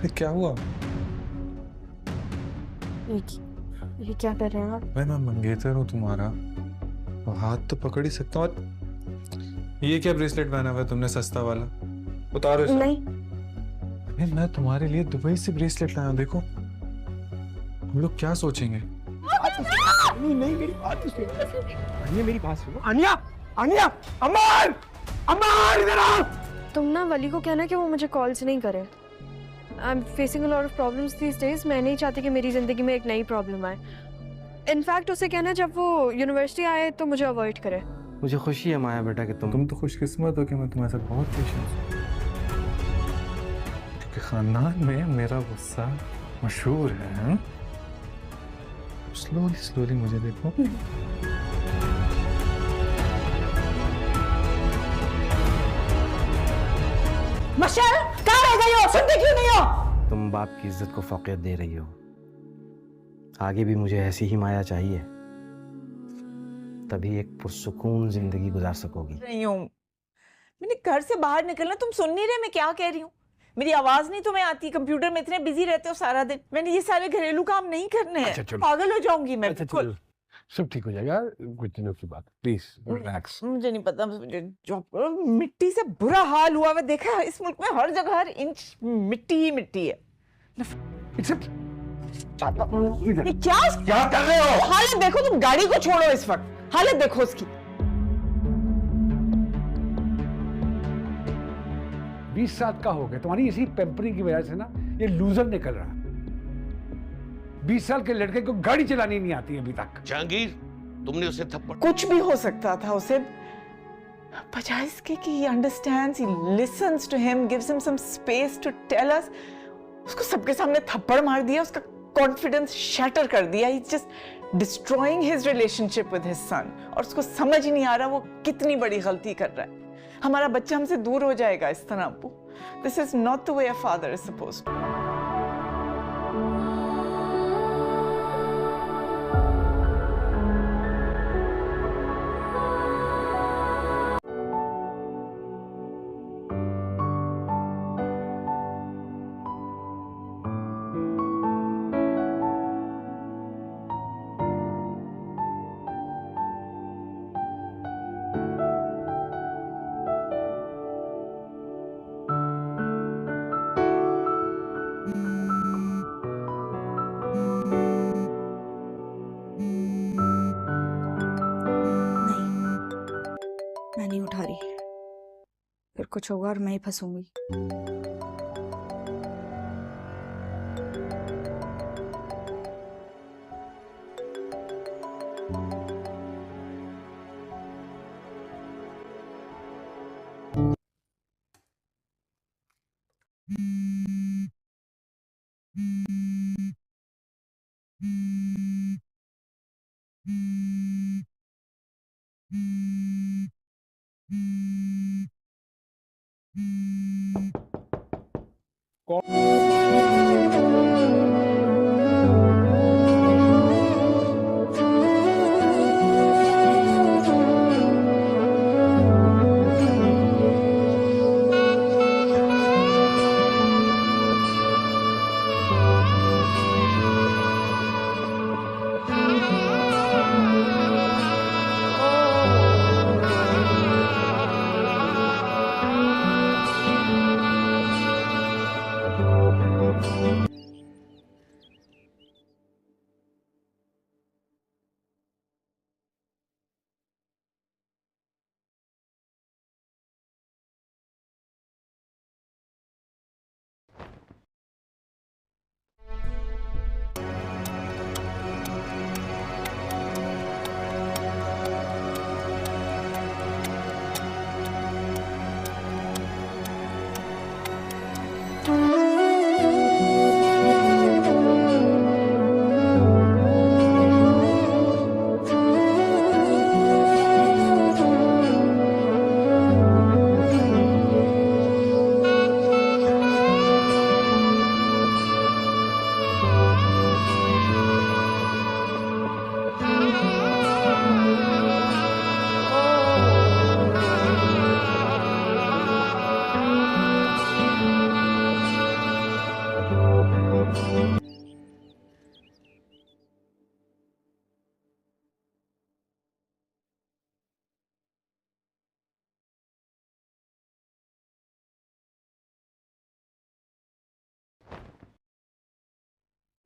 क्या हुआ? ये क्या कर रहे हैं आप? मैं मंगेतर हूँ तुम्हारा, और हाथ तो पकड़ ही सकता हूँ। ये क्या ब्रेसलेट पहना हुआ है तुमने, सस्ता वाला? उतारो इसे। नहीं, अरे मैं तुम्हारे लिए दुबई से ब्रेसलेट लाया हूँ, देखो। हम लोग क्या सोचेंगे? नहीं नहीं, मेरी बात तो सुनो। आनिया, मेरी बात सुनो। आनिया, आनिया, अमर, अमर इधर आओ। तुम ना वली को कहना कि वो मुझे कॉल्स नहीं करे। I am facing a lot of problems these days. मैं नहीं चाहती कि मेरी जिंदगी में एक नई प्रॉब्लम आए। इनफैक्ट उसे कहना जब वो यूनिवर्सिटी आए तो मुझे अवॉइड करे। मुझे खुशी है माया बेटा कि तुम तो खुशकिस्मत हो कि मैं तुम्हारे साथ बहुत पेशेंस हूँ, क्योंकि खानदान में मेरा गुस्सा मशहूर है। स्लोली स्लोली मुझे देखो। मशल, कहाँ रह गई हो? सुनते क्यों नहीं हो? तुम बाप की इज्जत को फौकियत दे रही हो। आगे भी मुझे ऐसी ही माया चाहिए, तभी एक पुरसुकून जिंदगी गुजार सकोगी। नहीं हूँ। मैंने घर से बाहर निकलना, तुम सुन नहीं रहे मैं क्या कह रही हूँ? मेरी आवाज नहीं तुम्हें आती? कंप्यूटर में इतने बिजी रहते हो सारा दिन। मैंने ये सारे घरेलू काम नहीं करने हैं। अच्छा, चलो। पागल हो जाऊंगी मैं। अच्छा चलो, सब ठीक हो जाएगा, कुछ दिनों की बात, प्लीज रिलैक्स। मुझे नहीं पता, मुझे जॉब करो। मिट्टी से बुरा हाल हुआ है, देखा है इस मुल्क में हर जगह हर इंच मिट्टी ही मिट्टी है। ये क्या कर रहे हो? हालत देखो, तुम गाड़ी को छोड़ो इस वक्त, हालत देखो उसकी। 20 साल का हो गया, तुम्हारी इसी पेम्परिंग की वजह से ना ये लूजर निकल रहा। 20 साल के लड़के को गाड़ी चलानी नहीं आती अभी तक। जहांगीर, तुमने उसे थप्पड़। कुछ भी हो सकता था उसे, बजाय इसके कि he understands, he listens to him, gives him some space to tell us, उसको सबके सामने थप्पड़ मार दिया, उसका कॉन्फिडेंस शैटर कर दिया। He's just destroying his relationship with his son, और उसको समझ ही नहीं आ रहा वो कितनी बड़ी गलती कर रहा है। हमारा बच्चा हमसे दूर हो जाएगा इस तरह। अब्बू, this is not the way a father is supposed to. मैं नहीं उठा रही, फिर कुछ होगा और मैं ही फंसूंगी।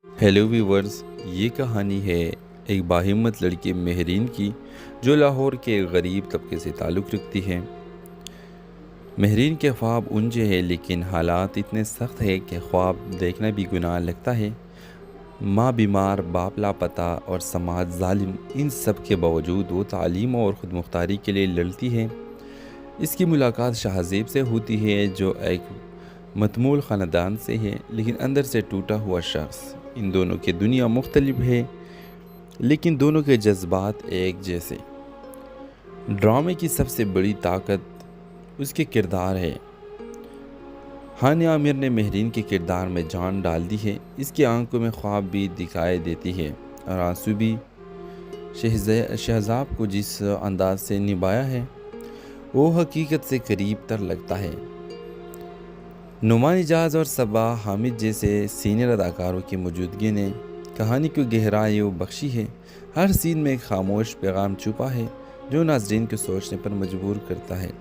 हेलो व्यूवर्स, ये कहानी है एक बाहिम्मत लड़की महरीन की जो लाहौर के गरीब तबके से ताल्लुक़ रखती है। महरीन के ख्वाब ऊंचे हैं लेकिन हालात इतने सख्त है कि ख्वाब देखना भी गुनाह लगता है। माँ बीमार, बाप लापता और समाज जालिम, इन सब के बावजूद वो तालीम और ख़ुद मुख्तारी के लिए लड़ती है। इसकी मुलाकात शाहज़ेब से होती है जो एक मतमूल ख़ानदान से है लेकिन अंदर से टूटा हुआ शख्स। इन दोनों की दुनिया मुख्तलिफ है लेकिन दोनों के जज्बात एक जैसे। ड्रामे की सबसे बड़ी ताकत उसके किरदार है। हानिया आमिर ने महरीन के किरदार में जान डाल दी है। इसकी आंखों में ख्वाब भी दिखाई देती है और आंसू भी। शहजाब को जिस अंदाज से निभाया है वो हकीकत से करीब तर लगता है। नुमान इजाज़ और सबा हामिद जैसे सीनियर अदाकारों की मौजूदगी ने कहानी को गहराई बख्शी है। हर सीन में एक खामोश पैगाम छुपा है जो नाज़रीन को सोचने पर मजबूर करता है।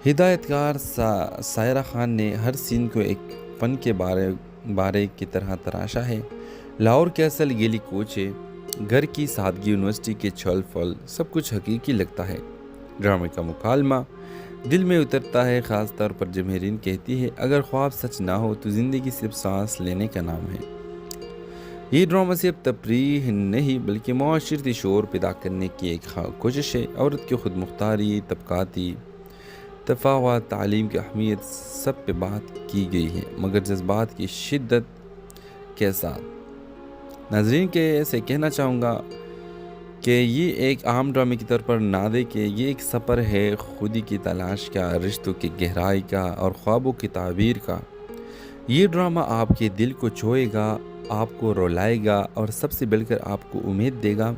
हिदायतकार सायरा खान ने हर सीन को एक फ़न के बारे की तरह तराशा है। लाहौर के असल गेली कोचे, घर की सादगी, यूनिवर्सिटी के छल फल, सब कुछ हकीकी लगता है। ड्रामे का मुकालमा दिल में उतरता है, ख़ास तौर पर जब महरीन कहती है अगर ख्वाब सच ना हो तो ज़िंदगी सिर्फ सांस लेने का नाम है। ये ड्रामा सिर्फ तफरीह नहीं बल्कि मुआशरती शोर पैदा करने की एक कोशिश है। औरत की खुद मुख्तारी, तबकाती तफावत, तालीम की अहमियत, सब पे बात की गई है मगर जज्बात की शिद्दत के साथ। नाज़रीन के ऐसे कहना चाहूँगा कि ये एक आम ड्रामे की तौर पर ना दे कि ये एक सफ़र है खुदी की तलाश का, रिश्तों की गहराई का और ख्वाबों की ताबीर का। ये ड्रामा आपके दिल को छुएगा, आपको रुलाएगा और सबसे बढ़कर आपको उम्मीद देगा।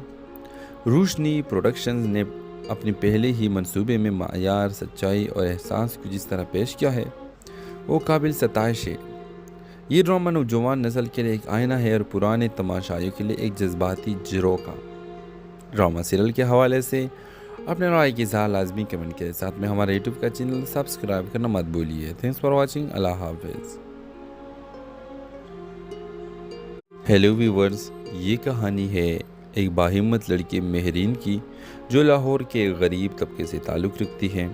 रोशनी प्रोडक्शंस ने अपने पहले ही मंसूबे में मायार, सच्चाई और एहसास को जिस तरह पेश किया है वो काबिल सताइश है। ये ड्रामा नौजवान नस्ल के लिए एक आईना है और पुराने तमाशाइयों के लिए एक जज्बाती झरोखा। ड्रामा सीरियल के हवाले से अपने राय की इज़हार लाजमी कमेंट के साथ में हमारे यूट्यूब का चैनल सब्सक्राइब करना मत भूलिए। Thanks for watching. अल्लाह हाफिज़। हेलो व्यूवर्स, ये कहानी है एक बाहिम्मत लड़की महरीन की जो लाहौर के गरीब तबके से ताल्लुक़ रखती है।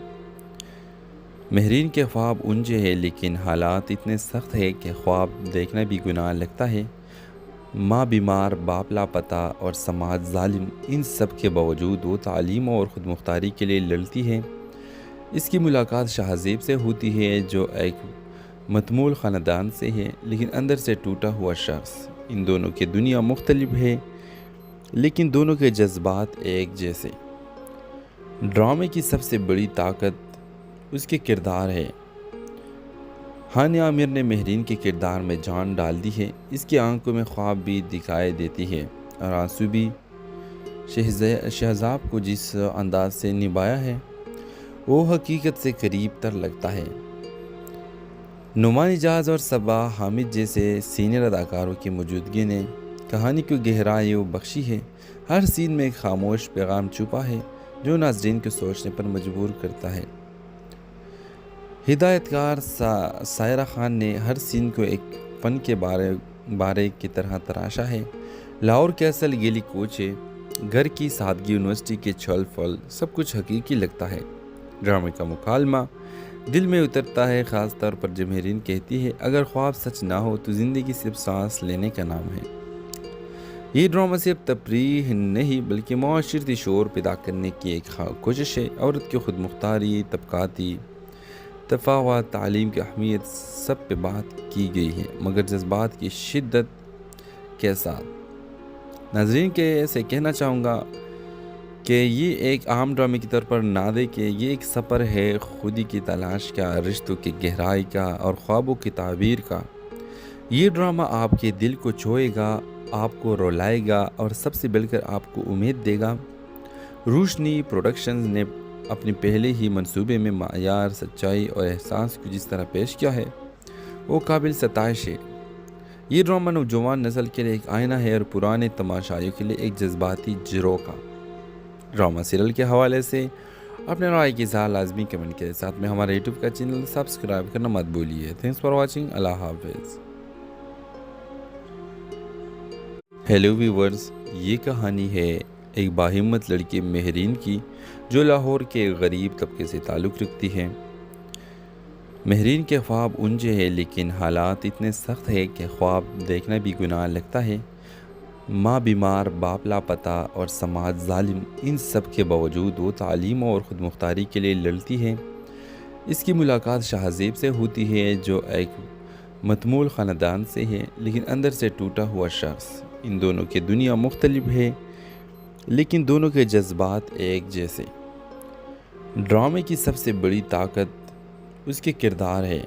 महरीन के ख्वाब ऊंचे हैं लेकिन हालात इतने सख्त है कि ख्वाब देखना भी गुनाह लगता है। माँ बीमार, बाप लापता और समाज जालिम, इन सब के बावजूद वो तालीम और ख़ुद मुख्तारी के लिए लड़ती है। इसकी मुलाकात शाहज़ेब से होती है जो एक मतमूल ख़ानदान से है लेकिन अंदर से टूटा हुआ शख्स। इन दोनों की दुनिया मुख्तलिफ है लेकिन दोनों के जज्बात एक जैसे। ड्रामे की सबसे बड़ी ताकत उसके किरदार है। हानिया आमिर ने महरीन के किरदार में जान डाल दी है। इसकी आंखों में ख्वाब भी दिखाई देती है और आंसू भी। शहजाब को जिस अंदाज से निभाया है वो हकीकत से करीब तर लगता है। नुमान इजाज़ और सबा हामिद जैसे सीनियर अदाकारों की मौजूदगी ने कहानी को गहराई बख्शी है। हर सीन में एक खामोश पैगाम छुपा है जो नाज़रीन को सोचने पर मजबूर करता है। हिदायतकार सायरा खान ने हर सीन को एक फ़न के बारे की तरह तराशा है। लाहौर के असल गेली कोचे, घर की सादगी, यूनिवर्सिटी के छल फल, सब कुछ हकीकी लगता है। ड्रामे का मुकालमा दिल में उतरता है, ख़ास तौर पर जब महरीन कहती है अगर ख्वाब सच ना हो तो ज़िंदगी सिर्फ सांस लेने का नाम है। ये ड्रामा सिर्फ तफरीह नहीं बल्कि मुआशरती शोर पैदा करने की एक कोशिश है। औरत की खुद मुख्तारी, तबकाती तफावत, तालीम की अहमियत, सब पे बात की गई है मगर जज्बात की शिद्दत के साथ। नाज़रीन के ऐसे कहना चाहूँगा कि ये एक आम ड्रामे की तौर पर ना दे कि ये एक सफ़र है खुदी की तलाश का, रिश्तों की गहराई का और ख्वाबों की ताबीर का। ये ड्रामा आपके दिल को छुएगा, आपको रुलाएगा और सबसे बढ़कर आपको उम्मीद देगा। रोशनी प्रोडक्शंस ने अपने पहले ही मंसूबे में मायार, सच्चाई और एहसास को जिस तरह पेश किया है वो काबिल सताइश है। ये ड्रामा नौजवान नस्ल के लिए एक आईना है और पुराने तमाशाइयों के लिए एक जज्बाती झरोखा। ड्रामा सीरियल के हवाले से अपने राय की इज़हार लाजमी कमेंट के साथ में हमारे यूट्यूब का चैनल सब्सक्राइब करना मत भूलिए। Thanks for watching. अल्लाह हाफिज़। हेलो व्यूवर्स, ये कहानी है एक बाहिम्मत लड़की महरीन की जो लाहौर के गरीब तबके से ताल्लुक़ रखती है। महरीन के ख्वाब ऊंचे हैं लेकिन हालात इतने सख्त है कि ख्वाब देखना भी गुनाह लगता है। माँ बीमार, बाप लापता और समाज जालिम, इन सब के बावजूद वो तालीम और ख़ुद मुख्तारी के लिए लड़ती है। इसकी मुलाकात शाहज़ेब से होती है जो एक मतमूल ख़ानदान से है लेकिन अंदर से टूटा हुआ शख्स। इन दोनों की दुनिया मुख्तलिफ है लेकिन दोनों के जज्बात एक जैसे। ड्रामे की सबसे बड़ी ताकत उसके किरदार है।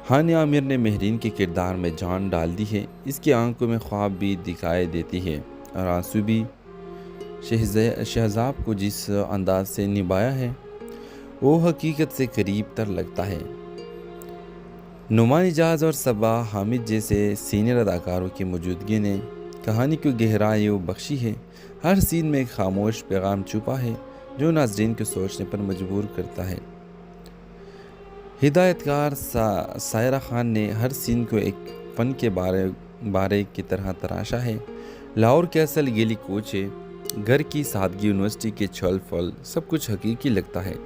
हानिया आमिर ने महरीन के किरदार में जान डाल दी है। इसकी आंखों में ख्वाब भी दिखाई देती है और आंसू भी। शहजाब को जिस अंदाज से निभाया है वो हकीकत से करीब तर लगता है। नुमान इजाज़ और सबा हामिद जैसे सीनियर अदाकारों की मौजूदगी ने कहानी को गहराई बख्शी है। हर सीन में एक खामोश पैगाम छुपा है जो नाज़रीन को सोचने पर मजबूर करता है। हिदायतकार सायरा खान ने हर सीन को एक फ़न के बारे की तरह तराशा है। लाहौर के असल गेली कोचे, घर की सादगी, यूनिवर्सिटी के छल फल, सब कुछ हकीकी लगता है।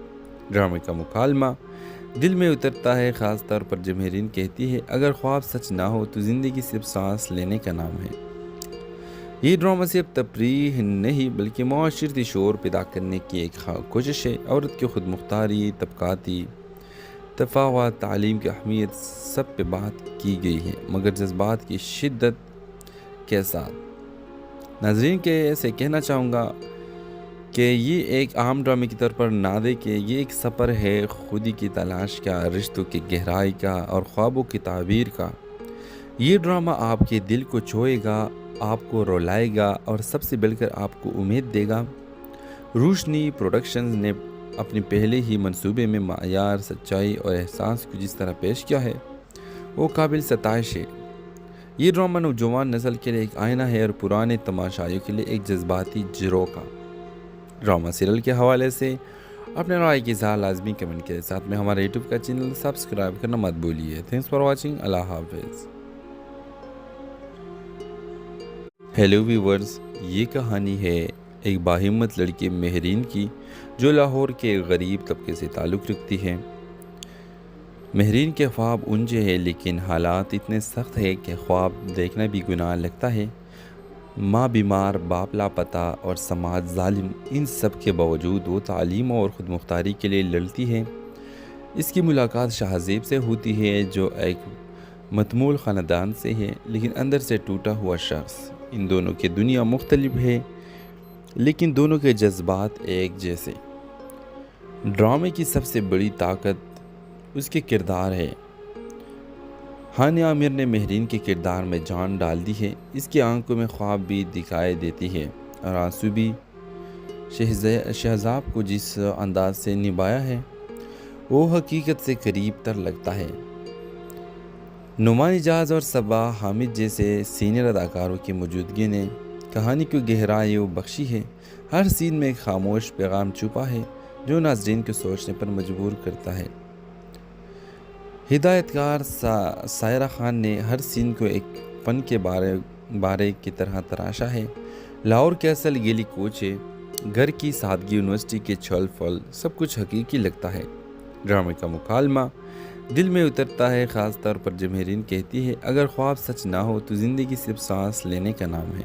ड्रामे का मुकालमा दिल में उतरता है, ख़ास तौर पर जब महरीन कहती है अगर ख्वाब सच ना हो तो ज़िंदगी सिर्फ सांस लेने का नाम है। ये ड्रामा सिर्फ तफरीह नहीं बल्कि मुआशरती शोर पैदा करने की एक कोशिश है। औरत की खुद मुख्तारी, तबकाती तफावत, तालीम की अहमियत, सब पे बात की गई है मगर जज्बात की शिद्दत के साथ। नाज़रीन के ऐसे कहना चाहूँगा कि ये एक आम ड्रामे की तौर पर ना दे कि ये एक सफ़र है खुदी की तलाश का, रिश्तों की गहराई का और ख्वाबों की ताबीर का। ये ड्रामा आपके दिल को छुएगा, आपको रुलाएगा और सबसे बढ़कर आपको उम्मीद देगा। रोशनी प्रोडक्शंस ने अपने पहले ही मंसूबे में मायार, सच्चाई और एहसास को जिस तरह पेश किया है वो काबिल सताइश है। ये ड्रामा नौजवान नस्ल के लिए एक आईना है और पुराने तमाशाइयों के लिए एक जज्बाती झरोखा। ड्रामा सीरियल के हवाले से अपने राय की इज़हार लाजमी कमेंट के साथ में हमारे यूट्यूब का चैनल सब्सक्राइब करना मत भूलिए। Thanks for watching. अल्लाह हाफिज़। हेलो व्यूवर्स, ये कहानी है एक बाहिम्मत लड़की महरीन की जो लाहौर के गरीब तबके से ताल्लुक़ रखती है। महरीन के ख्वाब ऊंचे हैं लेकिन हालात इतने सख्त है कि ख्वाब देखना भी गुनाह लगता है। माँ बीमार, बाप लापता और समाज जालिम, इन सब के बावजूद वो तालीम और ख़ुद मुख्तारी के लिए लड़ती है। इसकी मुलाकात शाहज़ेब से होती है जो एक मतमूल ख़ानदान से है लेकिन अंदर से टूटा हुआ शख्स। इन दोनों की दुनिया मुख्तलिफ है लेकिन दोनों के जज्बात एक जैसे। ड्रामे की सबसे बड़ी ताकत उसके किरदार है। हानिया आमिर ने महरीन के किरदार में जान डाल दी है। इसकी आंखों में ख्वाब भी दिखाई देती है और आंसू भी। शहजाब को जिस अंदाज से निभाया है वो हकीकत से करीब तर लगता है। नुमान इजाज़ और सबा हामिद जैसे सीनियर अदाकारों की मौजूदगी ने कहानी को गहराई बख्शी है। हर सीन में एक खामोश पैगाम छुपा है जो नाज़रीन को सोचने पर मजबूर करता है। हिदायतकार सायरा खान ने हर सीन को एक फ़न के बारे की तरह तराशा है। लाहौर के असल गेली कोचे, घर की सादगी, यूनिवर्सिटी के छल फल, सब कुछ हकीकी लगता है। ड्रामे का मुकालमा दिल में उतरता है, ख़ास तौर पर जब महरीन कहती है अगर ख्वाब सच ना हो तो ज़िंदगी सिर्फ सांस लेने का नाम है।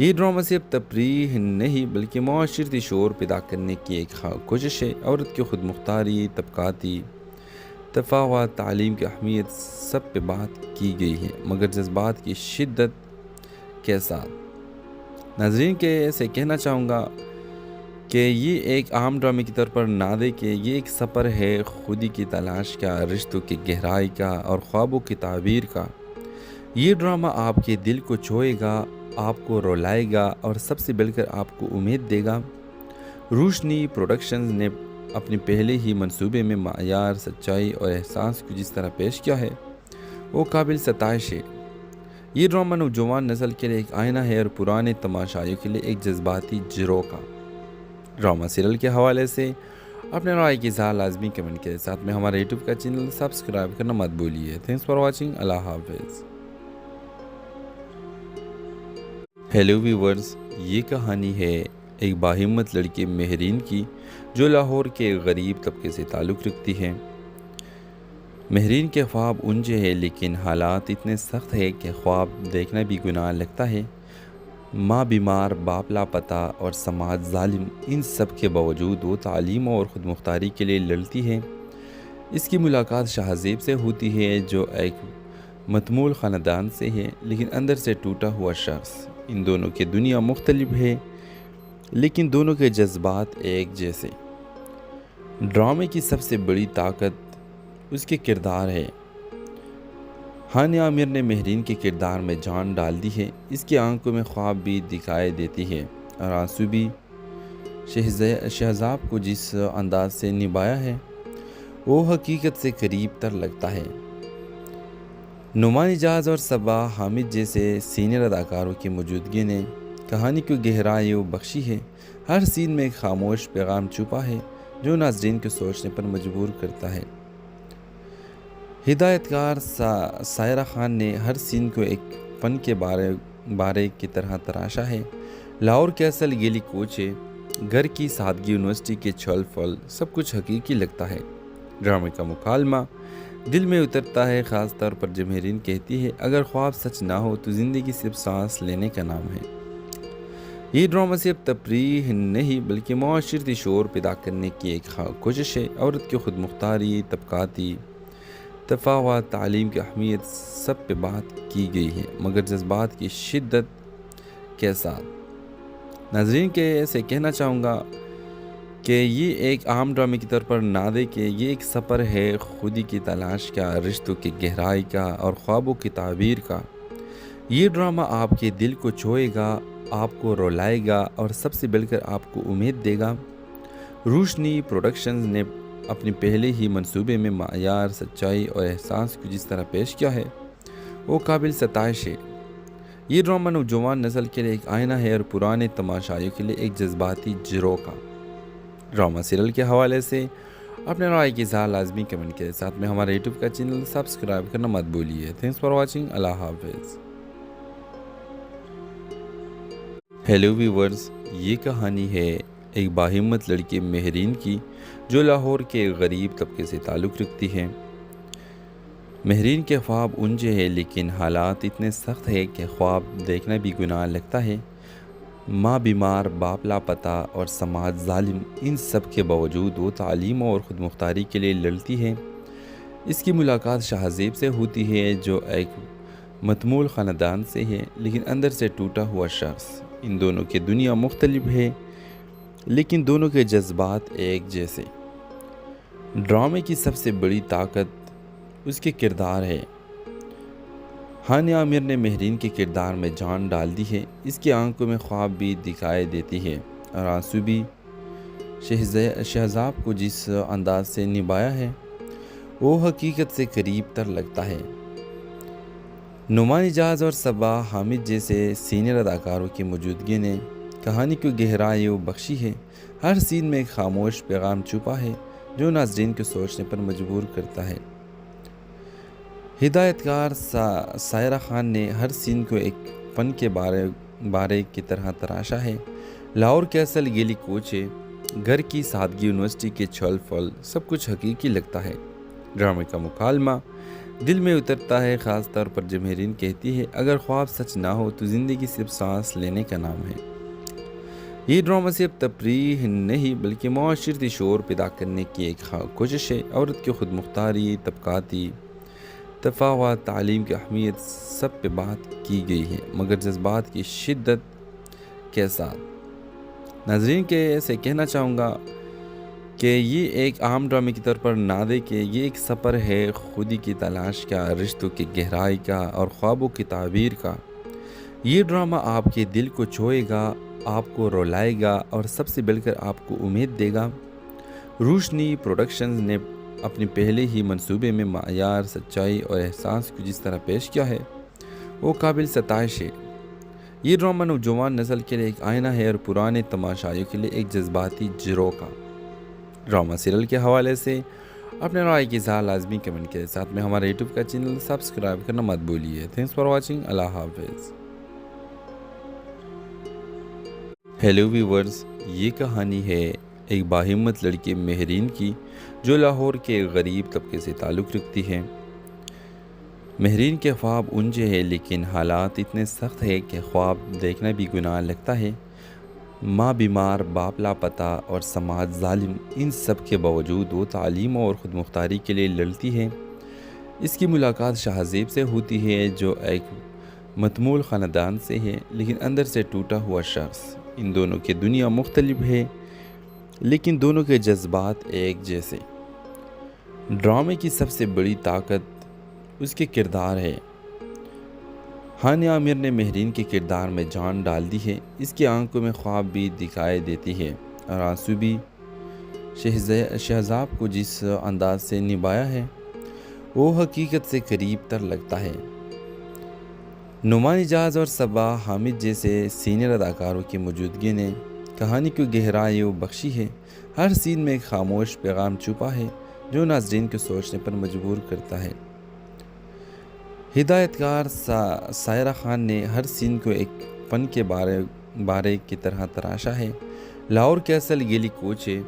ये ड्रामा सिर्फ तफरीह नहीं बल्कि मुआशरती शोर पैदा करने की एक कोशिश है। औरत की खुद मुख्तारी, तबकाती तफावत, तालीम की अहमियत, सब पे बात की गई है मगर जज्बात की शिद्दत के साथ। नाज़रीन के ऐसे कहना चाहूँगा कि ये एक आम ड्रामे की तौर पर ना दे कि ये एक सफ़र है खुदी की तलाश का, रिश्तों की गहराई का और ख्वाबों की ताबीर का। ये ड्रामा आपके दिल को छुएगा, आपको रुलाएगा और सबसे बढ़कर आपको उम्मीद देगा। रोशनी प्रोडक्शंस ने अपने पहले ही मंसूबे में मायार, सच्चाई और एहसास को जिस तरह पेश किया है वो काबिल सताइश है। ये ड्रामा नौजवान नस्ल के लिए एक आईना है और पुराने तमाशाइयों के लिए एक जज्बाती झरोखा। ड्रामा सीरियल के हवाले से अपने राय की इज़हार लाजमी कमेंट के साथ में हमारे यूट्यूब का चैनल सब्सक्राइब करना मत भूलिए। Thanks for watching. अल्लाह हाफिज़। हेलो व्यूवर्स, ये कहानी है एक बाहिम्मत लड़की मेहरीन की जो लाहौर के गरीब तबके से ताल्लुक़ रखती है। मेहरीन के ख्वाब ऊंचे हैं लेकिन हालात इतने सख्त है कि ख्वाब देखना भी गुनाह लगता है। माँ बीमार, बाप लापता और समाज जालिम, इन सब के बावजूद वो तालीम और ख़ुद मुख्तारी के लिए लड़ती है। इसकी मुलाकात शाहज़ेब से होती है जो एक मतमूल ख़ानदान से है लेकिन अंदर से टूटा हुआ शख्स। इन दोनों की दुनिया मुख्तलिफ है लेकिन दोनों के जज्बात एक जैसे। ड्रामे की सबसे बड़ी ताकत उसके किरदार है। हानिया आमिर ने मेहरीन के किरदार में जान डाल दी है। इसकी आंखों में ख्वाब भी दिखाई देती है और आंसू भी। शहजाब को जिस अंदाज से निभाया है वो हकीकत से करीब तर लगता है। नुमान इजाज और सबा हामिद जैसे सीनियर अदाकारों की मौजूदगी ने कहानी को गहराई बख्शी है। हर सीन में एक खामोश पैगाम छुपा है जो नाज़रीन को सोचने पर मजबूर करता है। हिदायतकार सायरा खान ने हर सीन को एक फ़न के बारे की तरह तराशा है। लाहौर के असल गेली कोचे, घर की सादगी, यूनिवर्सिटी के छल फल, सब कुछ हकीकी लगता है। ड्रामे का मुकालमा दिल में उतरता है, ख़ास तौर पर जब मेहरीन कहती है अगर ख्वाब सच ना हो तो ज़िंदगी सिर्फ सांस लेने का नाम है। ये ड्रामा सिर्फ तफरीह नहीं बल्कि मुआशरती शोर पैदा करने की एक कोशिश है। औरत की खुद मुख्तारी, तबकाती तफावत, तालीम की अहमियत, सब पे बात की गई है मगर जज्बात की शिद्दत के साथ। नाज़रीन के ऐसे कहना चाहूँगा कि ये एक आम ड्रामे की तौर पर ना दे कि ये एक सफ़र है खुदी की तलाश का, रिश्तों की गहराई का और ख्वाबों की ताबीर का। ये ड्रामा आपके दिल को छुएगा, आपको रुलाएगा और सबसे बढ़कर आपको उम्मीद देगा। रोशनी प्रोडक्शंस ने अपने पहले ही मंसूबे में मायार, सच्चाई और एहसास को जिस तरह पेश किया है वो काबिल सताइश है। ये ड्रामा नौजवान नस्ल के लिए एक आईना है और पुराने तमाशाइयों के लिए एक जज्बाती झरोखा। ड्रामा सीरियल के हवाले से अपने राय की इज़हार लाजमी कमेंट के साथ में हमारे यूट्यूब का चैनल सब्सक्राइब करना मत भूलिए। Thanks for watching. अल्लाह हाफिज़। हेलो व्यूवर्स, ये कहानी है एक बाहिम्मत लड़की मेहरीन की जो लाहौर के गरीब तबके से ताल्लुक़ रखती है। मेहरीन के ख्वाब ऊंचे हैं लेकिन हालात इतने सख्त है कि ख्वाब देखना भी गुनाह लगता है। माँ बीमार, बाप लापता और समाज जालिम, इन सब के बावजूद वो तालीम और ख़ुद मुख्तारी के लिए लड़ती है। इसकी मुलाकात शाहज़ेब से होती है जो एक मतमूल ख़ानदान से है लेकिन अंदर से टूटा हुआ शख्स। इन दोनों की दुनिया मुख्तलिफ है लेकिन दोनों के जज्बात एक जैसे। ड्रामे की सबसे बड़ी ताकत उसके किरदार है। हानिया आमिर ने मेहरीन के किरदार में जान डाल दी है। इसकी आंखों में ख्वाब भी दिखाई देती है और आंसू भी। शहजाब को जिस अंदाज से निभाया है वो हकीकत से करीब तर लगता है। नुमान इजाज और सबा हामिद जैसे सीनियर अदाकारों की मौजूदगी ने कहानी को गहराई बख्शी है। हर सीन में एक खामोश पैगाम छुपा है जो नाज़रीन को सोचने पर मजबूर करता है। हिदायतकार सायरा खान ने हर सीन को एक फ़न के बारे की तरह तराशा है। लाहौर के असल गेली कोचे, घर की सादगी, यूनिवर्सिटी के छल फल, सब कुछ हकीकी लगता है। ड्रामे का मुकालमा दिल में उतरता है, ख़ास तौर पर जब मेहरीन कहती है अगर ख्वाब सच ना हो तो ज़िंदगी सिर्फ सांस लेने का नाम है। ये ड्रामा सिर्फ तफरीह नहीं बल्कि मुआशरती शोर पैदा करने की एक कोशिश है। औरत की खुद मुख्तारी, तबकाती तफावत, तालीम की अहमियत, सब पे बात की गई है मगर जज्बात की शिद्दत के साथ। नाज़रीन के ऐसे कहना चाहूँगा कि ये एक आम ड्रामे की तौर पर ना दे कि ये एक सफ़र है खुदी की तलाश का, रिश्तों की गहराई का और ख्वाबों की ताबीर का। ये ड्रामा आपके दिल को छुएगा, आपको रुलाएगा और सबसे बढ़कर आपको उम्मीद देगा। रोशनी प्रोडक्शंस ने अपने पहले ही मंसूबे में मायार, सच्चाई और एहसास को जिस तरह पेश किया है वो काबिल सताइश है। ये ड्रामा नौजवान नस्ल के लिए एक आईना है और पुराने तमाशाइयों के लिए एक जज्बाती झरोखा। ड्रामा सीरियल के हवाले से अपने राय की इज़हार लाजमी कमेंट के साथ में हमारे यूट्यूब का चैनल सब्सक्राइब करना मत भूलिए। Thanks for watching. अल्लाह हाफिज़। हेलो व्यूवर्स, ये कहानी है एक बाहिम्मत लड़की महरीन की जो लाहौर के गरीब तबके से ताल्लुक़ रखती है। महरीन के ख्वाब ऊंचे हैं लेकिन हालात इतने सख्त है कि ख्वाब देखना भी गुनाह लगता है। माँ बीमार, बाप लापता और समाज जालिम, इन सब के बावजूद वो तालीम और ख़ुद मुख्तारी के लिए लड़ती है। इसकी मुलाकात शाहज़ेब से होती है जो एक मतमूल ख़ानदान से है लेकिन अंदर से टूटा हुआ शख्स। इन दोनों की दुनिया मुख्तलिफ है लेकिन दोनों के जज्बात एक जैसे। ड्रामे की सबसे बड़ी ताकत उसके किरदार है। हानिया आमिर ने महरीन के किरदार में जान डाल दी है। इसकी आंखों में ख्वाब भी दिखाई देती है और आंसू भी। शहजाब को जिस अंदाज से निभाया है वो हकीकत से करीब तर लगता है। नुमान इजाज़ और सबा हामिद जैसे सीनियर अदाकारों की मौजूदगी ने कहानी को गहराई बख्शी है। हर सीन में एक खामोश पैगाम छुपा है जो नाज़रीन को सोचने पर मजबूर करता है। हिदायतकार सायरा खान ने हर सीन को एक फ़न के बारे की तरह तराशा है। लाहौर के असल गेली कोचे,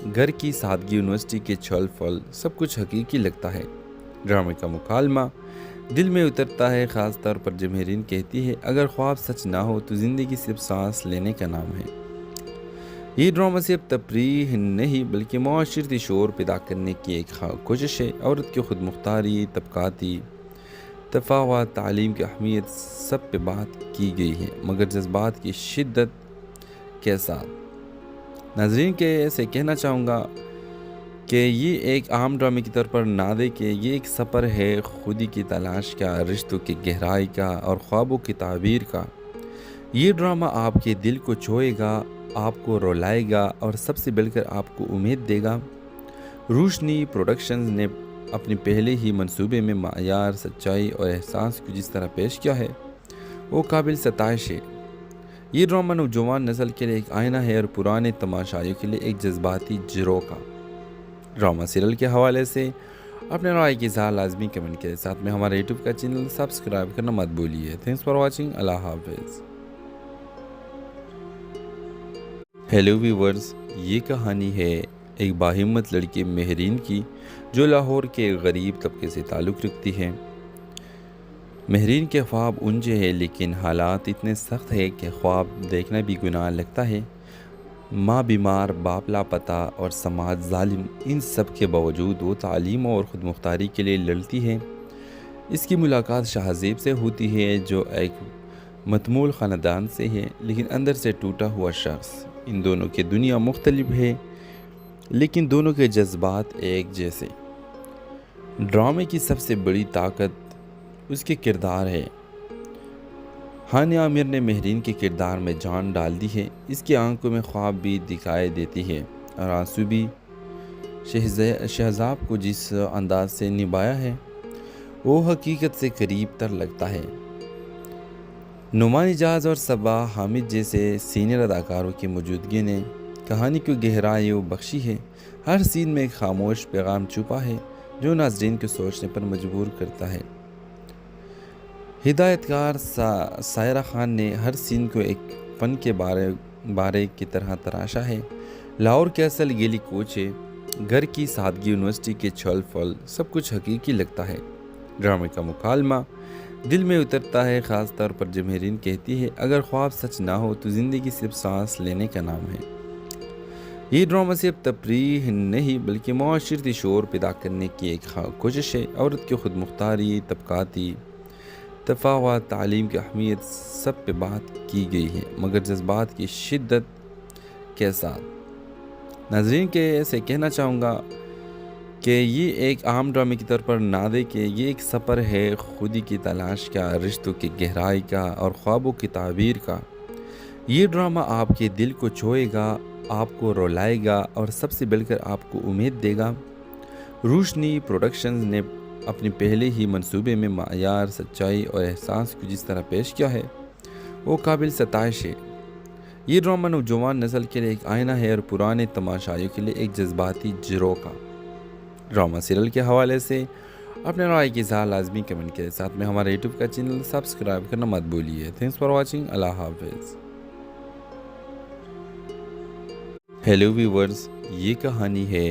घर की सादगी, यूनिवर्सिटी के छल फल, सब कुछ हकीकी लगता है। ड्रामे का मुकालमा दिल में उतरता है, ख़ास तौर पर जब महरीन कहती है अगर ख्वाब सच ना हो तो ज़िंदगी सिर्फ सांस लेने का नाम है। ये ड्रामा सिर्फ तफरीह नहीं बल्कि माशरती शोर पैदा करने की एक कोशिश है। औरत की खुद मुख्तारी, तबकाती तफावत, तालीम की अहमियत, सब पे बात की गई है मगर जज्बात की शिद्दत के साथ। नाज़रीन के ऐसे कहना चाहूँगा कि ये एक आम ड्रामे की तौर पर ना दे कि ये एक सफ़र है खुदी की तलाश का, रिश्तों की गहराई का और ख्वाबों की ताबीर का। ये ड्रामा आपके दिल को छुएगा, आपको रुलाएगा और सबसे बढ़कर आपको उम्मीद देगा। रोशनी प्रोडक्शंस ने अपने पहले ही मंसूबे में मायार, सच्चाई और एहसास को जिस तरह पेश किया है वो काबिल सताइश है। ये ड्रामा नौजवान नस्ल के लिए एक आईना है और पुराने तमाशाइयों के लिए एक जज्बाती ज़रो का। ड्रामा सीरियल के हवाले से अपने राय की इज़हार लाजमी कमेंट के साथ में हमारे यूट्यूब का चैनल सब्सक्राइब करना मत भूलिए। Thanks for watching. अल्लाह हाफिज़। हेलो व्यूवर्स, ये कहानी है एक बाहिम्मत लड़की महरीन की जो लाहौर के गरीब तबके से ताल्लुक़ रखती है। महरीन के ख्वाब ऊंचे हैं लेकिन हालात इतने सख्त है कि ख्वाब देखना भी गुनाह लगता है। माँ बीमार, बाप लापता और समाज जालिम, इन सब के बावजूद वो तालीम और ख़ुद मुख्तारी के लिए लड़ती है। इसकी मुलाकात शाहज़ेब से होती है जो एक मतमूल ख़ानदान से है लेकिन अंदर से टूटा हुआ शख्स। इन दोनों की दुनिया मुख्तलिफ है लेकिन दोनों के जज्बात एक जैसे। ड्रामे की सबसे बड़ी ताकत उसके किरदार है। हानिया आमिर ने महरीन के किरदार में जान डाल दी है। इसकी आंखों में ख्वाब भी दिखाई देती है और आंसू भी। शहजाब को जिस अंदाज से निभाया है वो हकीकत से करीब तर लगता है। नुमान इजाज़ और सबा हामिद जैसे सीनियर अदाकारों की मौजूदगी ने कहानी को गहराई बख्शी है। हर सीन में एक खामोश पैगाम छुपा है जो नाज़रीन को सोचने पर मजबूर करता है। हिदायतकार सायरा खान ने हर सीन को एक फ़न के बारे की तरह तराशा है। लाहौर के असल गेली कोचे, घर की सादगी, यूनिवर्सिटी के छल फल, सब कुछ हकीकी लगता है। ड्रामे का मुकालमा दिल में उतरता है, ख़ास तौर पर जब महरीन कहती है अगर ख्वाब सच ना हो तो ज़िंदगी सिर्फ सांस लेने का नाम है। ये ड्रामा सिर्फ तफरीह नहीं बल्कि माशरती शोर पैदा करने की एक कोशिश है। औरत की खुद मुख्तारी, तबकाती तफावत, तालीम की अहमियत, सब पे बात की गई है मगर जज्बात की शिद्दत के साथ। नाज़रीन के ऐसे कहना चाहूँगा कि ये एक आम ड्रामे की तौर पर ना दे कि ये एक सफ़र है खुदी की तलाश का, रिश्तों की गहराई का और ख्वाबों की ताबीर का। ये ड्रामा आपके दिल को छुएगा, आपको रुलाएगा और सबसे बढ़कर आपको उम्मीद देगा। रोशनी प्रोडक्शंस ने अपने पहले ही मंसूबे में मायार, सच्चाई और एहसास को जिस तरह पेश किया है वो काबिल सताइश है। ये ड्रामा नौजवान नस्ल के लिए एक आईना है और पुराने तमाशाइयों के लिए एक जज्बाती ज़रो का। ड्रामा सीरियल के हवाले से अपने राय की इज़हार लाजमी कमेंट के साथ में हमारे यूट्यूब का चैनल सब्सक्राइब करना मत भूलिए। Thanks for watching. अल्लाह हाफिज़। हेलो व्यूवर्स, ये कहानी है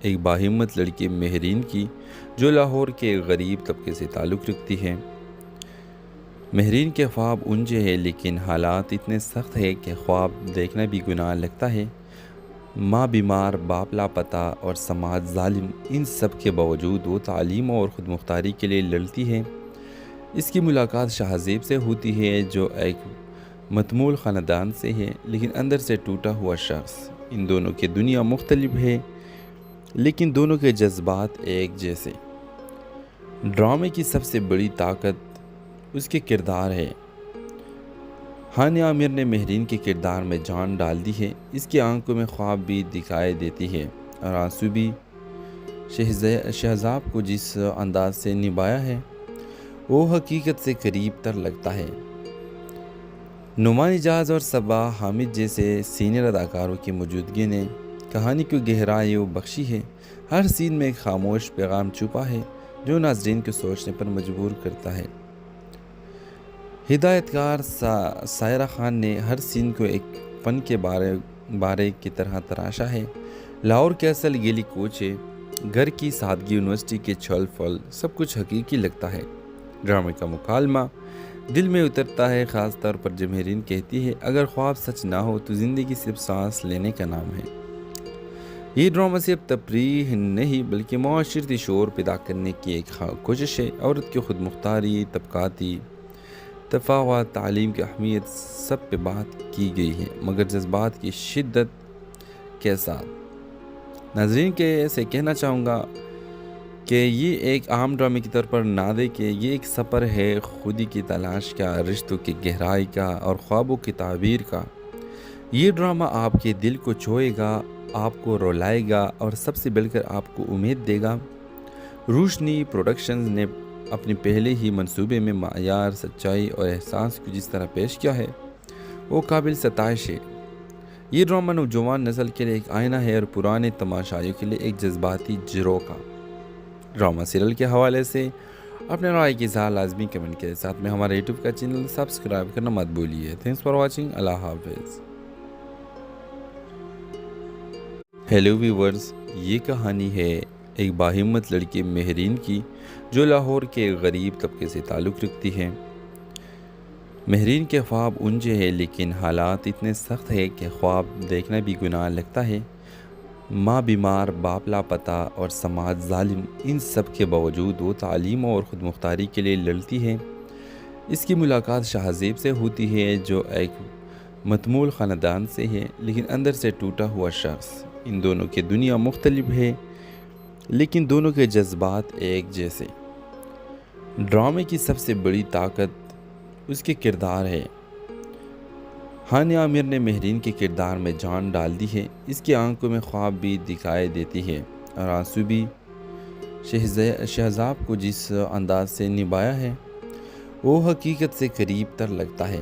एक बाहिम्मत लड़की महरीन की जो लाहौर के गरीब तबके से ताल्लुक़ रखती है। महरीन के ख्वाब ऊंचे हैं लेकिन हालात इतने सख्त है कि ख्वाब देखना भी गुनाह लगता है। माँ बीमार, बाप लापता और समाज जालिम, इन सब के बावजूद वो तालीम और ख़ुद मुख्तारी के लिए लड़ती है। इसकी मुलाकात शाहज़ेब से होती है जो एक मतमूल ख़ानदान से है लेकिन अंदर से टूटा हुआ शख्स। इन दोनों की दुनिया मुख्तलिफ है लेकिन दोनों के जज्बात एक जैसे। ड्रामे की सबसे बड़ी ताकत उसके किरदार है। हानिया आमिर ने महरीन के किरदार में जान डाल दी है। इसकी आंखों में ख्वाब भी दिखाई देती है और आंसू भी। शहजाब को जिस अंदाज से निभाया है वो हकीकत से करीब तर लगता है। नुमान इजाज़ और सबा हामिद जैसे सीनियर अदाकारों की मौजूदगी ने कहानी को गहराई बख्शी है। हर सीन में एक खामोश पैगाम छुपा है जो नाज़रीन को सोचने पर मजबूर करता है। हिदायतकार सायरा खान ने हर सीन को एक फ़न के बारे की तरह तराशा है। लाहौर के असल गेली कोचे, घर की सादगी, यूनिवर्सिटी के छल फल, सब कुछ हकीकी लगता है। ड्रामे का मुकालमा दिल में उतरता है, ख़ास तौर पर जब महरीन कहती है अगर ख्वाब सच ना हो तो ज़िंदगी सिर्फ सांस लेने का नाम है। ये ड्रामा सिर्फ तफरीह नहीं बल्कि माशरती शोर पैदा करने की एक कोशिश है। औरत की खुद मुख्तारी, तबकाती तफावत, तालीम की अहमियत, सब पे बात की गई है मगर जज्बात की शिद्दत के साथ। नाज़रीन के ऐसे कहना चाहूँगा कि ये एक आम ड्रामे के तौर पर ना दे कि ये एक सफ़र है खुदी की तलाश का, रिश्तों की गहराई का और ख्वाबों की ताबीर का। ये ड्रामा आपके दिल को छुएगा, आपको रुलाएगा और सबसे बढ़कर आपको उम्मीद देगा। रोशनी प्रोडक्शंस ने अपने पहले ही मंसूबे में मायार, सच्चाई और एहसास को जिस तरह पेश किया है वो काबिल सताइश है। ये ड्रामा नौजवान नस्ल के लिए एक आईना है और पुराने तमाशाइयों के लिए एक जज्बाती जिरो का। ड्रामा सीरियल के हवाले से अपने राय की इज़हार लाजमी कमेंट के साथ में हमारे यूट्यूब का चैनल सब्सक्राइब करना मत भूलिए। Thanks for watching. अल्लाह हाफिज़। हेलो व्यूवर्स, ये कहानी है एक बाहिम्मत लड़की महरीन की जो लाहौर के गरीब तबके से ताल्लुक़ रखती है। महरीन के ख्वाब ऊंचे हैं लेकिन हालात इतने सख्त है कि ख्वाब देखना भी गुनाह लगता है। माँ बीमार, बाप लापता और समाज जालिम, इन सब के बावजूद वो तालीम और ख़ुद मुख्तारी के लिए लड़ती है। इसकी मुलाकात शाहज़ेब से होती है जो एक मतमूल ख़ानदान से है लेकिन अंदर से टूटा हुआ शख्स। इन दोनों की दुनिया मुख्तलिफ है लेकिन दोनों के जज्बात एक जैसे। ड्रामे की सबसे बड़ी ताकत उसके किरदार है। हानिया आमिर ने महरीन के किरदार में जान डाल दी है। इसकी आंखों में ख्वाब भी दिखाई देती है और आंसू भी। शहजाब को जिस अंदाज से निभाया है वो हकीकत से करीब तर लगता है।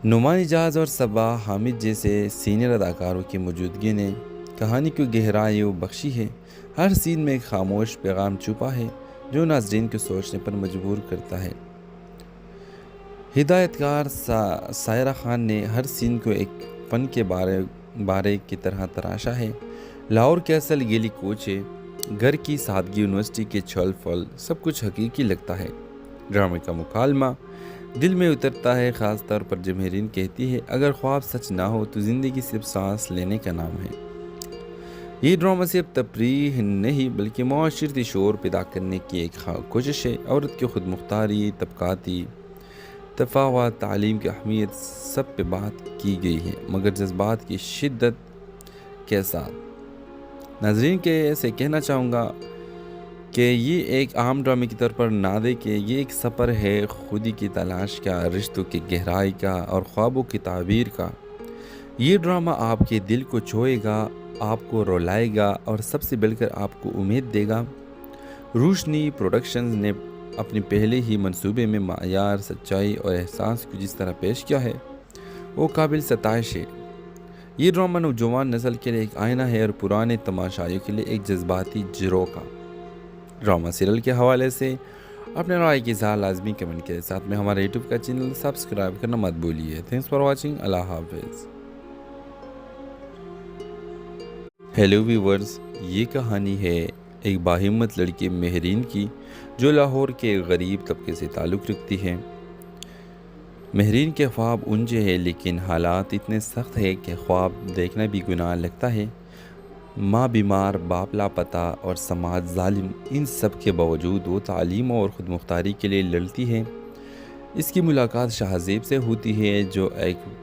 नुमान इजाज़ और सबा हामिद जैसे सीनियर अदाकारों की मौजूदगी ने कहानी को गहराई बख्शी है। हर सीन में एक खामोश पैगाम छुपा है जो नाज़रीन को सोचने पर मजबूर करता है। हिदायतकार सायरा खान ने हर सीन को एक फ़न के बारे की तरह तराशा है। लाहौर के असल गेली कोचे, घर की सादगी, यूनिवर्सिटी के छल फल, सब कुछ हकीकी लगता है। ड्रामे का मुकालमा दिल में उतरता है, ख़ास तौर पर जब महरीन कहती है अगर ख्वाब सच ना हो तो ज़िंदगी सिर्फ सांस लेने का नाम है। ये ड्रामा सिर्फ तफरीह नहीं बल्कि माशरती शोर पैदा करने की एक कोशिश है। औरत की खुद मुख्तारी, तबकाती तफावत, तालीम की अहमियत, सब पे बात की गई है मगर जज्बात की शिद्दत के साथ। नाज़रीन के ऐसे कहना चाहूँगा कि ये एक आम ड्रामे के तौर पर ना दे कि ये एक सफ़र है खुदी की तलाश का, रिश्तों की गहराई का और ख्वाबों की ताबीर का। ये ड्रामा आपके दिल को छुएगा, आपको रुलाएगा और सबसे बढ़कर आपको उम्मीद देगा। रोशनी प्रोडक्शंस ने अपने पहले ही मंसूबे में मायार, सच्चाई और एहसास को जिस तरह पेश किया है वो काबिल सताइश है। ये ड्रामा नौजवान नस्ल के लिए एक आईना है और पुराने तमाशाइयों के लिए एक जज्बाती जिरो का। ड्रामा सीरियल के हवाले से अपने राय की इज़हार लाजमी कमेंट के साथ में हमारे यूट्यूब का चैनल सब्सक्राइब करना मत भूलिए। Thanks for watching. अल्लाह हाफिज़। हेलो व्यूवर्स, ये कहानी है एक बाहिम्मत लड़की महरीन की जो लाहौर के गरीब तबके से ताल्लुक़ रखती है। महरीन के ख्वाब ऊंचे हैं लेकिन हालात इतने सख्त है कि ख्वाब देखना भी गुनाह लगता है। माँ बीमार, बाप लापता और समाज जालिम, इन सब के बावजूद वो तालीम और ख़ुद मुख्तारी के लिए लड़ती है। इसकी मुलाकात शाहज़ेब से होती है जो एक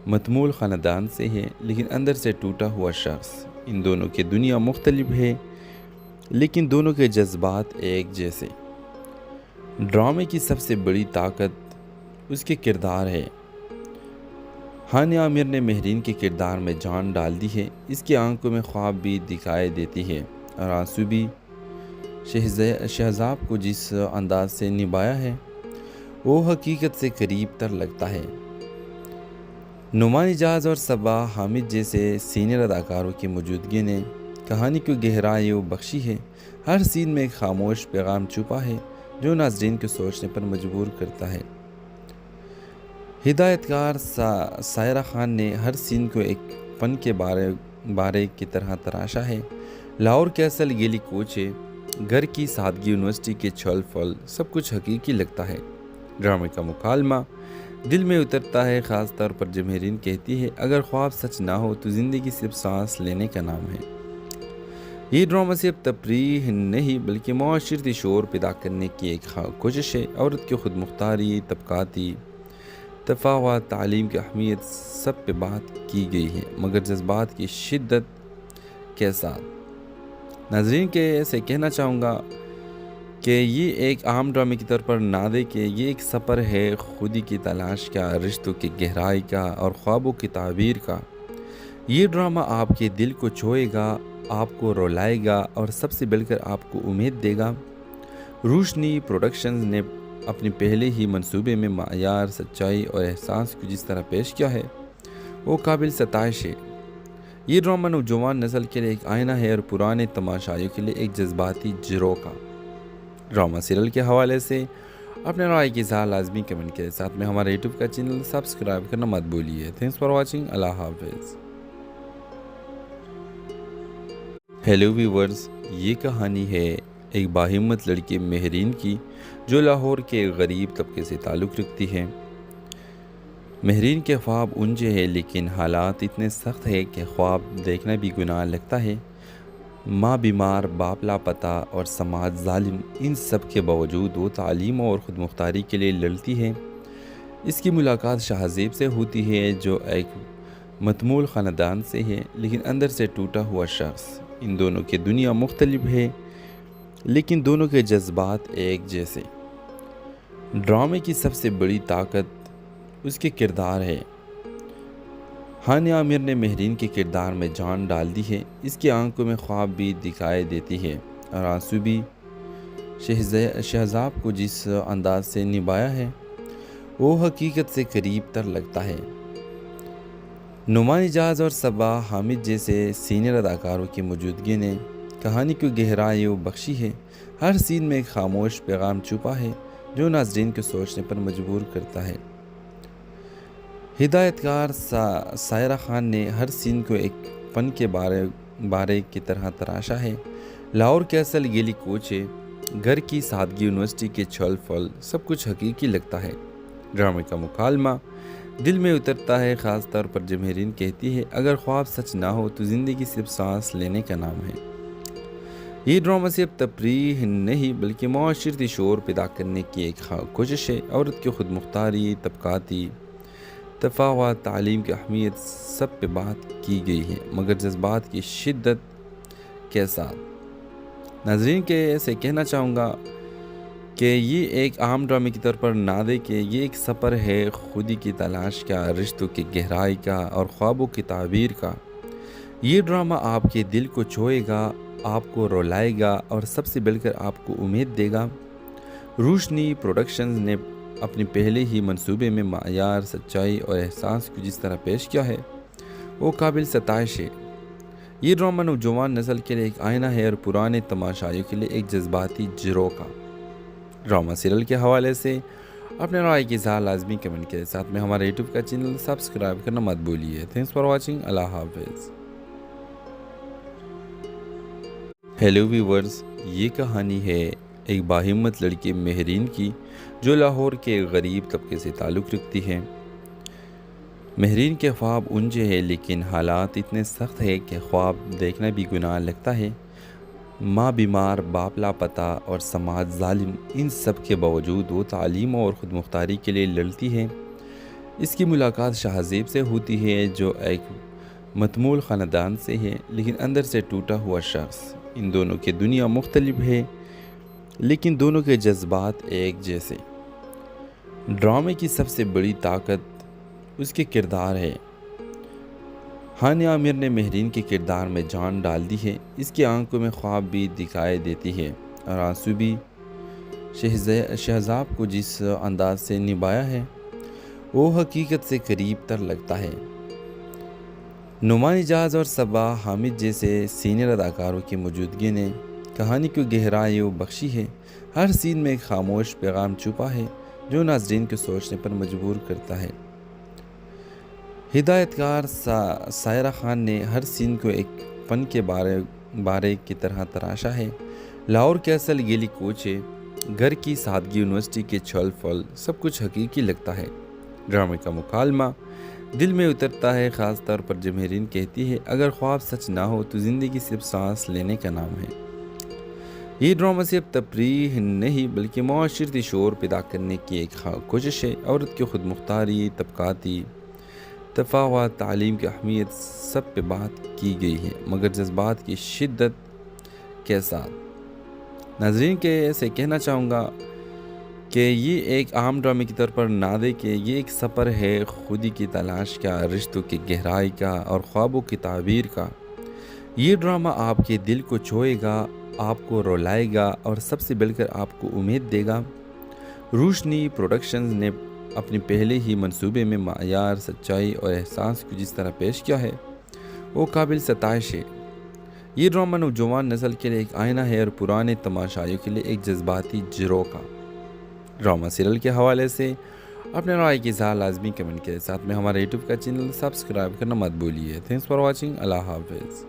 मतमूल ख़ानदान से है लेकिन अंदर से टूटा हुआ शख्स। इन दोनों की दुनिया मुख्तलिफ है लेकिन दोनों के जज्बात एक जैसे। ड्रामे की सबसे बड़ी ताकत उसके किरदार है। हानिया आमिर ने महरीन के किरदार में जान डाल दी है। इसकी आंखों में ख्वाब भी दिखाई देती है और आंसू भी। शहजाब को जिस अंदाज से निभाया है वो हकीकत से करीब तर लगता है। नुमान इजाज़ और सबा हामिद जैसे सीनियर अदाकारों की मौजूदगी ने कहानी को गहराई और बख्शी है। हर सीन में एक खामोश पैगाम छुपा है जो नाज़रीन को सोचने पर मजबूर करता है। हिदायतकार सायरा खान ने हर सीन को एक फ़न के बारे की तरह तराशा है। लाहौर के असल गेली कोचे, घर की सादगी, यूनिवर्सिटी के छल फल, सब कुछ हकीकी लगता है। ड्रामे का मुकालमा दिल में उतरता है, ख़ास तौर पर जब महरीन कहती है अगर ख्वाब सच ना हो तो ज़िंदगी सिर्फ सांस लेने का नाम है। ये ड्रामा सिर्फ तफरीह नहीं बल्कि माशरती शोर पैदा करने की एक कोशिश है। औरत की खुद मुख्तारी, तबकाती तफावत, तालीम की अहमियत, सब पे बात की गई है मगर जज्बात की शिद्दत के साथ। नाज़रीन के ऐसे कहना चाहूँगा कि ये एक आम ड्रामे की तौर पर ना दे कि ये एक सफ़र है खुदी की तलाश का, रिश्तों की गहराई का और ख्वाबों की ताबीर का। ये ड्रामा आपके दिल को छुएगा, आपको रुलाएगा और सबसे बढ़कर आपको उम्मीद देगा। रोशनी प्रोडक्शंस ने अपने पहले ही मंसूबे में मायार, सच्चाई और एहसास को जिस तरह पेश किया है वो काबिल सताइश है। ये ड्रामा नौजवान नस्ल के लिए एक आईना है और पुराने तमाशाइयों के लिए एक जज्बाती जिरो का। ड्रामा सीरियल के हवाले से अपने राय की इज़हार लाजमी कमेंट के साथ में हमारे यूट्यूब का चैनल सब्सक्राइब करना मत भूलिए। Thanks for watching. अल्लाह हाफिज़। हेलो व्यूवर्स, ये कहानी है एक बाहिम्मत लड़की महरीन की जो लाहौर के गरीब तबके से ताल्लुक़ रखती है। महरीन के ख्वाब ऊंचे हैं लेकिन हालात इतने सख्त है कि ख्वाब देखना भी गुनाह लगता है। माँ बीमार, बाप लापता और समाज जालिम, इन सब के बावजूद वो तालीम और ख़ुद मुख्तारी के लिए लड़ती है। इसकी मुलाकात शाहज़ेब से होती है जो एक मतमूल ख़ानदान से है लेकिन अंदर से टूटा हुआ शख्स। इन दोनों की दुनिया मुख्तलिफ है लेकिन दोनों के जज्बात एक जैसे। ड्रामे की सबसे बड़ी ताकत उसके किरदार है। हानिया आमिर ने महरीन के किरदार में जान डाल दी है। इसकी आंखों में ख्वाब भी दिखाई देती है और आंसू भी। शहजाब को जिस अंदाज से निभाया है वो हकीकत से करीब तर लगता है। नुमान इजाज़ और सबा हामिद जैसे सीनियर अदाकारों की मौजूदगी ने कहानी को गहराई और बख्शी है। हर सीन में एक खामोश पैगाम छुपा है जो नाज़रीन को सोचने पर मजबूर करता है। हिदायतकार सायरा खान ने हर सीन को एक फ़न के बारे की तरह तराशा है। लाहौर के असल गेली कोचे, घर की सादगी, यूनिवर्सिटी के छल फल, सब कुछ हकीकी लगता है। ड्रामे का मुकालमा दिल में उतरता है, ख़ास तौर पर जब महरीन कहती है अगर ख्वाब सच ना हो तो ज़िंदगी सिर्फ सांस लेने का नाम है। ये ड्रामा सिर्फ तफरीह नहीं बल्कि माशरती शोर पैदा करने की एक कोशिश है। औरत की खुद मुख्तारी, तबकाती तफावत, तालीम की अहमियत, सब पे बात की गई है मगर जज्बात की शिद्दत के साथ। नाज़रीन के ऐसे कहना चाहूँगा कि ये एक आम ड्रामे की तौर पर ना दे कि ये एक सफ़र है खुदी की तलाश का, रिश्तों की गहराई का और ख्वाबों की ताबीर का। ये ड्रामा आपके दिल को छुएगा, आपको रुलाएगा और सबसे बढ़कर आपको उम्मीद देगा। रोशनी प्रोडक्शंस ने अपने पहले ही मंसूबे में मायार, सच्चाई और एहसास को जिस तरह पेश किया है वो काबिल सताइश है। ये ड्रामा नौजवान नस्ल के लिए एक आईना है और पुराने तमाशाइयों के लिए एक जज्बाती जिरो का। ड्रामा सीरियल के हवाले से अपने राय की इज़हार लाजमी कमेंट के साथ में हमारे यूट्यूब का चैनल सब्सक्राइब करना मत भूलिए। Thanks for watching. अल्लाह हाफिज़। हेलो व्यूवर्स, ये कहानी है एक बाहिम्मत लड़की महरीन की जो लाहौर के गरीब तबके से ताल्लुक़ रखती है। महरीन के ख्वाब ऊंचे हैं लेकिन हालात इतने सख्त है कि ख्वाब देखना भी गुनाह लगता है। माँ बीमार, बाप लापता और समाज जालिम, इन सब के बावजूद वो तालीम और ख़ुद मुख्तारी के लिए लड़ती है। इसकी मुलाकात शाहज़ेब से होती है जो एक मतमूल ख़ानदान से है लेकिन अंदर से टूटा हुआ शख्स। इन दोनों की दुनिया मुख्तलिफ है लेकिन दोनों के जज्बात एक जैसे। ड्रामे की सबसे बड़ी ताकत उसके किरदार है। हानिया आमिर ने महरीन के किरदार में जान डाल दी है। इसकी आंखों में ख्वाब भी दिखाई देती है और आंसू भी। शहजाब को जिस अंदाज से निभाया है वो हकीकत से करीब तर लगता है। नुमान इजाज़ और सबा हामिद जैसे सीनियर अदाकारों की मौजूदगी ने कहानी को गहराई बख्शी है। हर सीन में एक खामोश पैगाम छुपा है जो नाज़रीन को सोचने पर मजबूर करता है। हिदायतकार सायरा खान ने हर सीन को एक फ़न के बारे की तरह तराशा है। लाहौर के असल गेली कोचे, घर की सादगी, यूनिवर्सिटी के छल फल, सब कुछ हकीकी लगता है। ड्रामे का मुकालमा दिल में उतरता है, ख़ास तौर पर जब महरीन कहती है अगर ख्वाब सच ना हो तो ज़िंदगी सिर्फ सांस लेने का नाम है। ये ड्रामा सिर्फ तफरीह नहीं बल्कि मुआशरती शोर पैदा करने की एक कोशिश है। औरत की खुद मुख्तारी, तबकाती तफावत, तालीम की अहमियत, सब पे बात की गई है मगर जज्बात की शिद्दत के साथ। नाज़रीन के ऐसे कहना चाहूँगा कि ये एक आम ड्रामे की तौर पर ना दे कि ये एक सफ़र है खुदी की तलाश का, रिश्तों की गहराई का और ख्वाबों की ताबीर का। ये ड्रामा आपके दिल को छुएगा, आपको रुलाएगा और सबसे बढ़कर आपको उम्मीद देगा। रोशनी प्रोडक्शंस ने अपने पहले ही मंसूबे में मायार, सच्चाई और एहसास को जिस तरह पेश किया है वो काबिल सताइश है। ये ड्रामा नौजवान नस्ल के लिए एक आईना है और पुराने तमाशाइयों के लिए एक जज्बाती झरोखा। ड्रामा सीरियल के हवाले से अपने राय की इज़हार लाजमी कमेंट के साथ में हमारे यूट्यूब का चैनल सब्सक्राइब करना मत भूलिए। Thanks for watching. अल्लाह हाफिज़।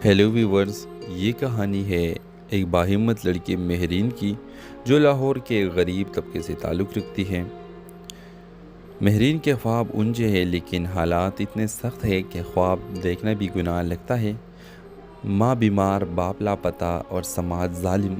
हेलो व्यूवर्स, ये कहानी है एक बाहिम्मत लड़की महरीन की जो लाहौर के गरीब तबके से ताल्लुक़ रखती है। महरीन के ख्वाब ऊंचे हैं लेकिन हालात इतने सख्त है कि ख्वाब देखना भी गुनाह लगता है। माँ बीमार, बाप लापता और समाज जालिम,